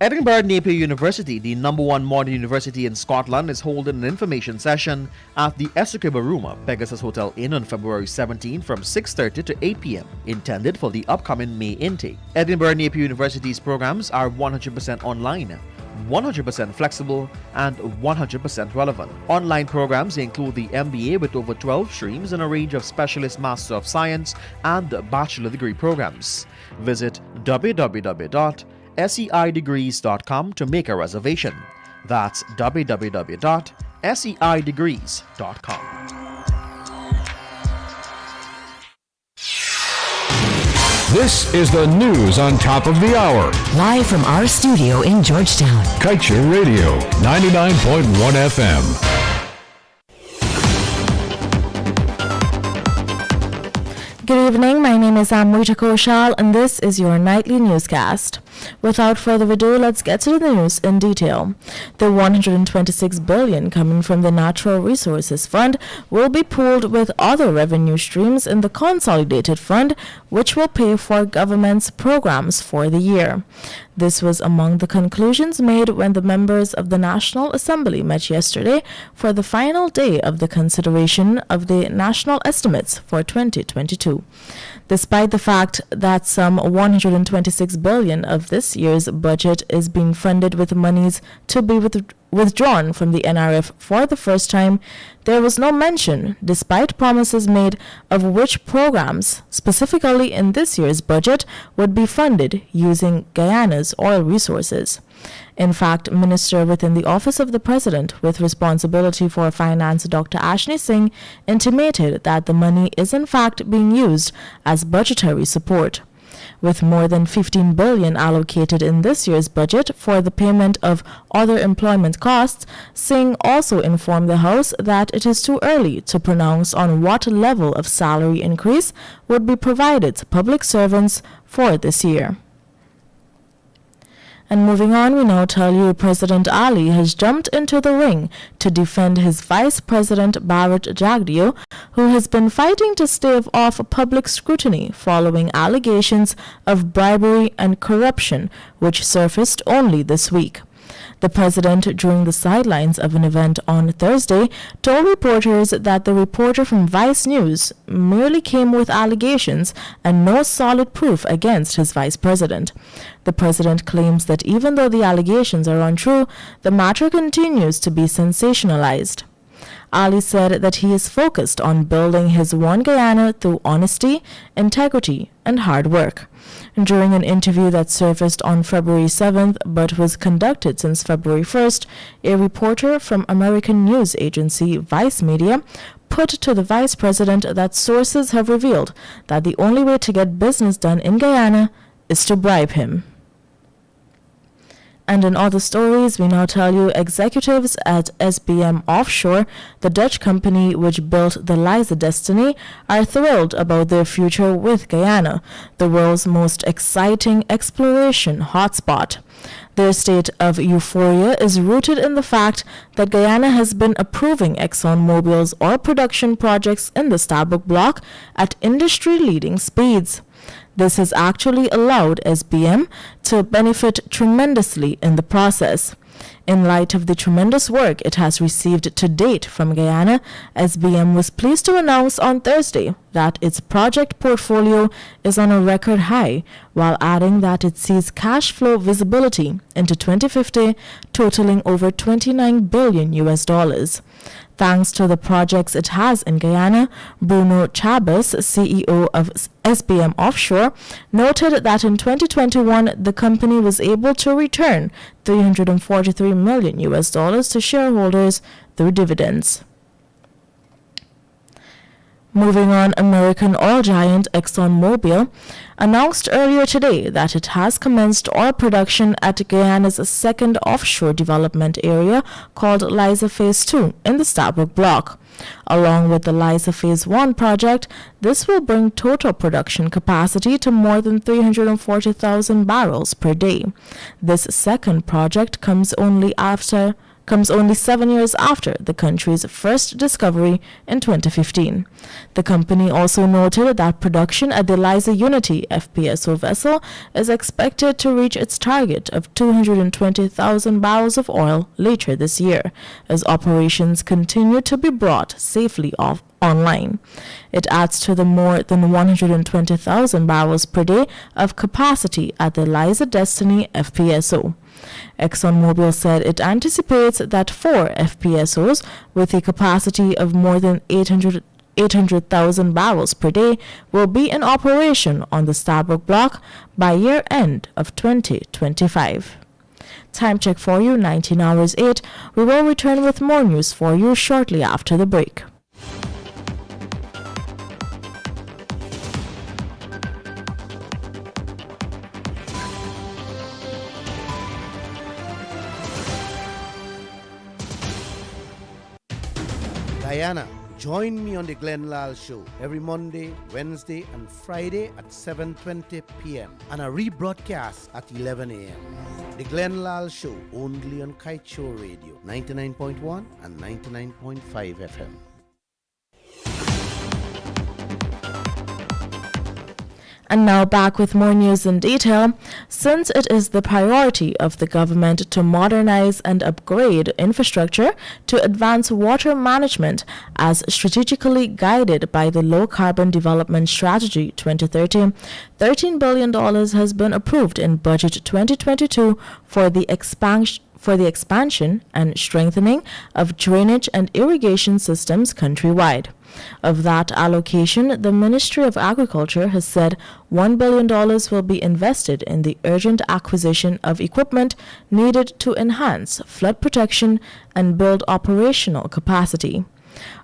Edinburgh Napier University, the number one modern university in Scotland, is holding an information session at the Essequibo Room, Pegasus Hotel Inn on February 17 from 6:30 to 8 p.m., intended for the upcoming May intake. Edinburgh Napier University's programs are 100% online, 100% flexible, and 100% relevant. Online programs include the MBA with over 12 streams and a range of specialist Master of Science and bachelor degree programs. Visit www.seidegrees.com to make a reservation. That's www.seidegrees.com. This is the news on top of the hour. Live from our studio in Georgetown. Kaieteur Radio, 99.1 FM. Good evening, my name is Amrita Koshal and this is your nightly newscast. Without further ado, let's get to the news in detail. The $126 billion coming from the Natural Resources Fund will be pooled with other revenue streams in the Consolidated Fund, which will pay for government's programs for the year. This was among the conclusions made when the members of the National Assembly met yesterday for the final day of the consideration of the national estimates for 2022. Despite the fact that some $126 billion of this year's budget is being funded with monies to be withdrawn from the NRF for the first time, there was no mention, despite promises made, of which programs, specifically in this year's budget, would be funded using Guyana's oil resources. In fact, Minister within the Office of the President with responsibility for finance, Dr. Ashley Singh, intimated that the money is in fact being used as budgetary support. With more than $15 billion allocated in this year's budget for the payment of other employment costs, Singh also informed the House that it is too early to pronounce on what level of salary increase would be provided to public servants for this year. And moving on, we now tell you President Ali has jumped into the ring to defend his Vice President Barrett Jagdeo, who has been fighting to stave off public scrutiny following allegations of bribery and corruption, which surfaced only this week. The president, during the sidelines of an event on Thursday, told reporters that the reporter from Vice News merely came with allegations and no solid proof against his vice president. The president claims that even though the allegations are untrue, the matter continues to be sensationalized. Ali said that he is focused on building his One Guyana through honesty, integrity, and hard work. During an interview that surfaced on February 7th but was conducted since February 1st, a reporter from American news agency Vice Media put to the vice president that sources have revealed that the only way to get business done in Guyana is to bribe him. And in other stories, we now tell you executives at SBM Offshore, the Dutch company which built the Liza Destiny, are thrilled about their future with Guyana, the world's most exciting exploration hotspot. Their state of euphoria is rooted in the fact that Guyana has been approving ExxonMobil's oil production projects in the Stabroek Block at industry-leading speeds. This has actually allowed SBM to benefit tremendously in the process. In light of the tremendous work it has received to date from Guyana, SBM was pleased to announce on Thursday that its project portfolio is on a record high, while adding that it sees cash flow visibility into 2050 totaling over $29 billion. Thanks to the projects it has in Guyana, Bruno Chabas, CEO of SBM Offshore, noted that in 2021 the company was able to return $343 million to shareholders through dividends. Moving on, American oil giant ExxonMobil announced earlier today that it has commenced oil production at Guyana's second offshore development area called Liza Phase 2 in the Stabroek Block. Along with the Liza Phase 1 project, this will bring total production capacity to more than 340,000 barrels per day. This second project comes comes only 7 years after the country's first discovery in 2015. The company also noted that production at the Liza Unity FPSO vessel is expected to reach its target of 220,000 barrels of oil later this year, as operations continue to be brought safely online. It adds to the more than 120,000 barrels per day of capacity at the Liza Destiny FPSO. ExxonMobil said it anticipates that 4 FPSOs with a capacity of more than 800,000 barrels per day will be in operation on the Stabroek Block by year end of 2025. Time check for you, 19 hours 8. We will return with more news for you shortly after the break. Diana, join me on the Glenn Lal Show every Monday, Wednesday, and Friday at 7:20 p.m. and a rebroadcast at 11 a.m. The Glenn Lal Show, only on Kaieteur Radio, 99.1 and 99.5 FM. And now back with more news in detail. Since it is the priority of the government to modernize and upgrade infrastructure to advance water management as strategically guided by the Low Carbon Development Strategy 2030, $13 billion has been approved in Budget 2022 for the expansion and strengthening of drainage and irrigation systems countrywide. Of that allocation, the Ministry of Agriculture has said $1 billion will be invested in the urgent acquisition of equipment needed to enhance flood protection and build operational capacity.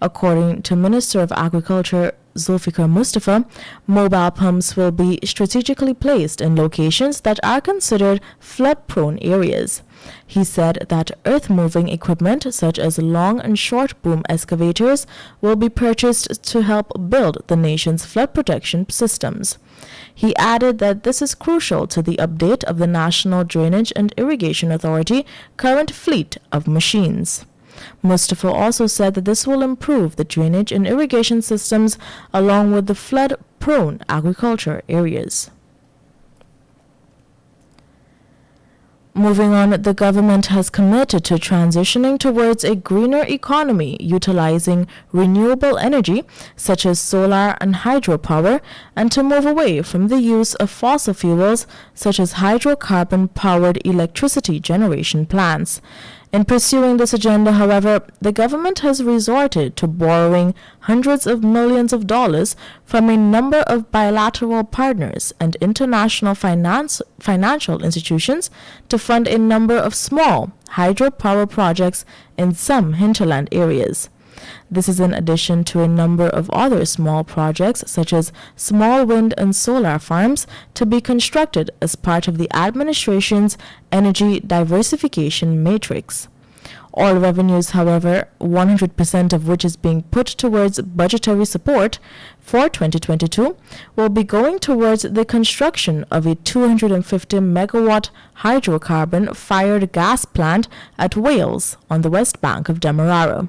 According to Minister of Agriculture Zulfikar Mustafa, mobile pumps will be strategically placed in locations that are considered flood-prone areas. He said that earth-moving equipment such as long and short boom excavators will be purchased to help build the nation's flood protection systems. He added that this is crucial to the update of the National Drainage and Irrigation Authority current fleet of machines. Mustafa also said that this will improve the drainage and irrigation systems along with the flood-prone agriculture areas. Moving on, the government has committed to transitioning towards a greener economy utilizing renewable energy such as solar and hydropower and to move away from the use of fossil fuels such as hydrocarbon-powered electricity generation plants. In pursuing this agenda, however, the government has resorted to borrowing hundreds of millions of dollars from a number of bilateral partners and international financial institutions to fund a number of small hydropower projects in some hinterland areas. This is in addition to a number of other small projects such as small wind and solar farms to be constructed as part of the administration's energy diversification matrix. All revenues, however, 100% of which is being put towards budgetary support for 2022, will be going towards the construction of a 250 megawatt hydrocarbon-fired gas plant at Wales on the west bank of Demerara.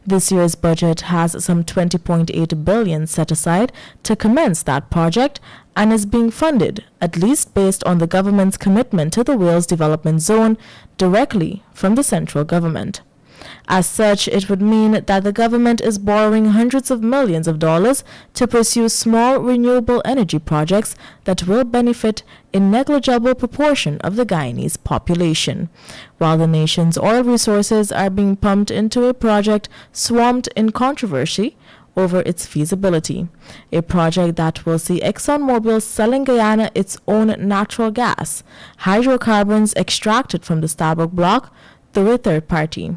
This year's budget has some $20.8 billion set aside to commence that project and is being funded, at least based on the government's commitment to the Wales Development Zone, directly from the central government. As such, it would mean that the government is borrowing hundreds of millions of dollars to pursue small renewable energy projects that will benefit a negligible proportion of the Guyanese population, while the nation's oil resources are being pumped into a project swamped in controversy over its feasibility, a project that will see ExxonMobil selling Guyana its own natural gas, hydrocarbons extracted from the Stabroek Block, through a third party.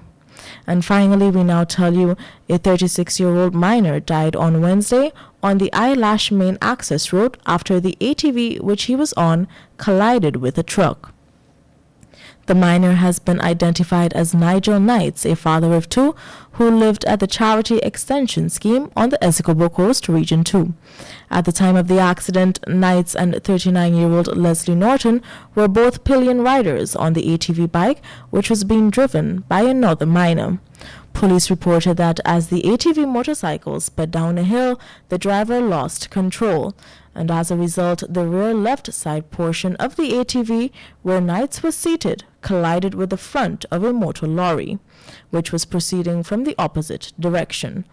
And finally, we now tell you a 36-year-old miner died on Wednesday on the Eyelash Main Access Road after the ATV which he was on collided with a truck. The minor has been identified as Nigel Knights, a father of two, who lived at the Charity Extension Scheme on the Essequibo Coast, Region 2. At the time of the accident, Knights and 39-year-old Leslie Norton were both pillion riders on the ATV bike, which was being driven by another minor. Police reported that as the ATV motorcycle sped down a hill, the driver lost control, and as a result, the rear left side portion of the ATV, where Knights was seated, collided with the front of a motor lorry, which was proceeding from the opposite direction.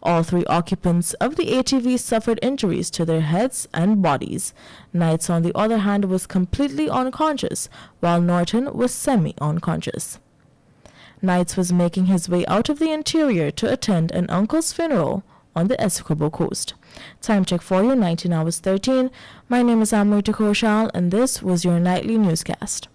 All three occupants of the ATV suffered injuries to their heads and bodies. Knights, on the other hand, was completely unconscious, while Norton was semi-unconscious. Knights was making his way out of the interior to attend an uncle's funeral on the Essequibo Coast. Time check for you, 19 hours 13. My name is Amrita Koshal, and this was your nightly newscast.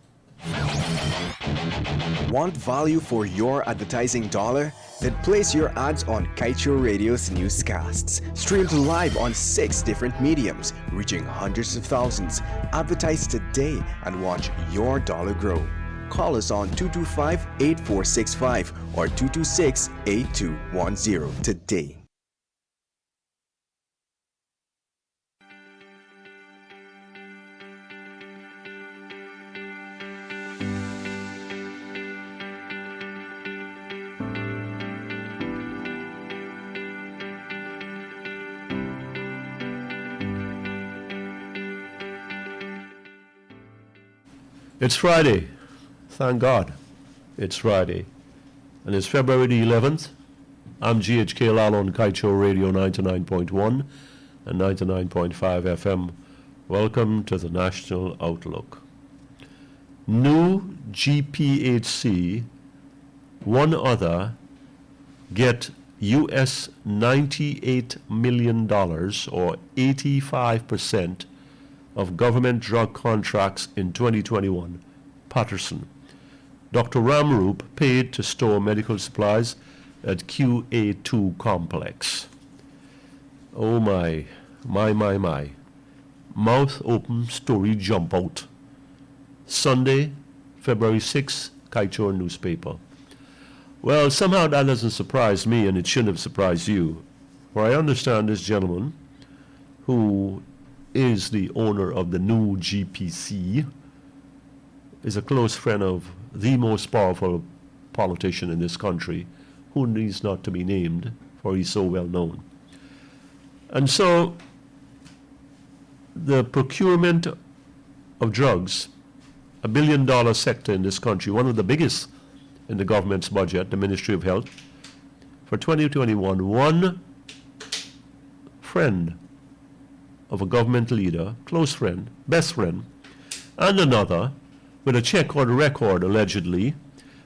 Want value for your advertising dollar? Then place your ads on Kaieteur Radio's newscasts. Streamed live on 6 different mediums, reaching hundreds of thousands. Advertise today and watch your dollar grow. Call us on 225-8465 or 226-8210 today. It's Friday. Thank God it's Friday. And it's February the 11th. I'm GHK Lal on Kaieteur Radio 99.1 and 99.5 FM. Welcome to the National Outlook. New GPHC, one other, get US $98 million or 85% of government drug contracts in 2021. Patterson. Dr. Ramroop paid to store medical supplies at QA2 complex. Oh my. Mouth open, story jump out. Sunday, February 6th, Kaieteur newspaper. Well, somehow that doesn't surprise me, and it shouldn't have surprised you. For I understand this gentleman, who is the owner of the new GPC, is a close friend of the most powerful politician in this country, who needs not to be named, for he's so well known. And so the procurement of drugs, $1 billion sector in this country, one of the biggest in the government's budget, the Ministry of Health, for 2021, one friend of a government leader, close friend, best friend, and another, with a check on record allegedly,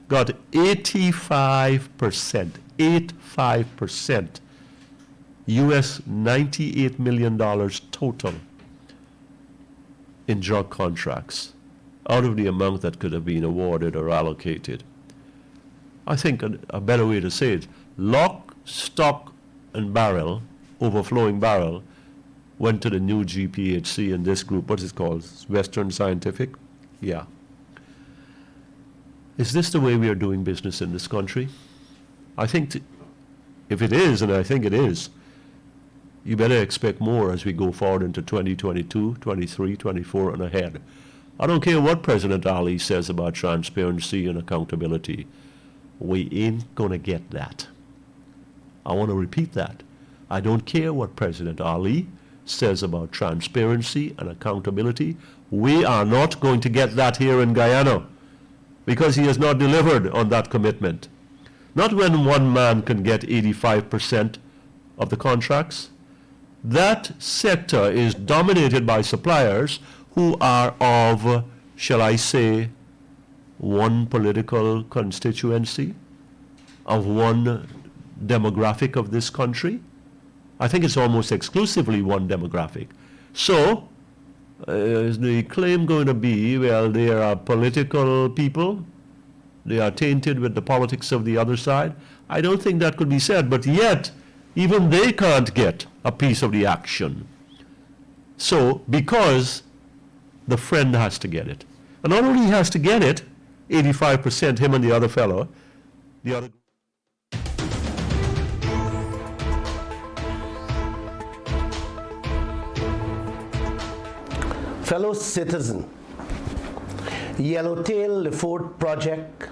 got 85%, US $98 million total in drug contracts out of the amount that could have been awarded or allocated. I think a better way to say it, lock, stock, and barrel, overflowing barrel, went to the new GPHC in this group. What is it called? Western Scientific? Yeah. Is this the way we are doing business in this country? I think if it is, and I think it is, you better expect more as we go forward into 2022, 23, 24, and ahead. I don't care what President Ali says about transparency and accountability. We ain't going to get that. I want to repeat that. I don't care what President Ali says about transparency and accountability. We are not going to get that here in Guyana, because he has not delivered on that commitment. Not when one man can get 85% of the contracts. That sector is dominated by suppliers who are of, shall I say, one political constituency, of one demographic of this country. I think it's almost exclusively one demographic. So, is the claim going to be, well, they are political people, they are tainted with the politics of the other side? I don't think that could be said, but yet, even they can't get a piece of the action. So, because the friend has to get it. And not only has to get it, 85%, him and the other fellow. The other. Fellow citizen, Yellowtail Lefort project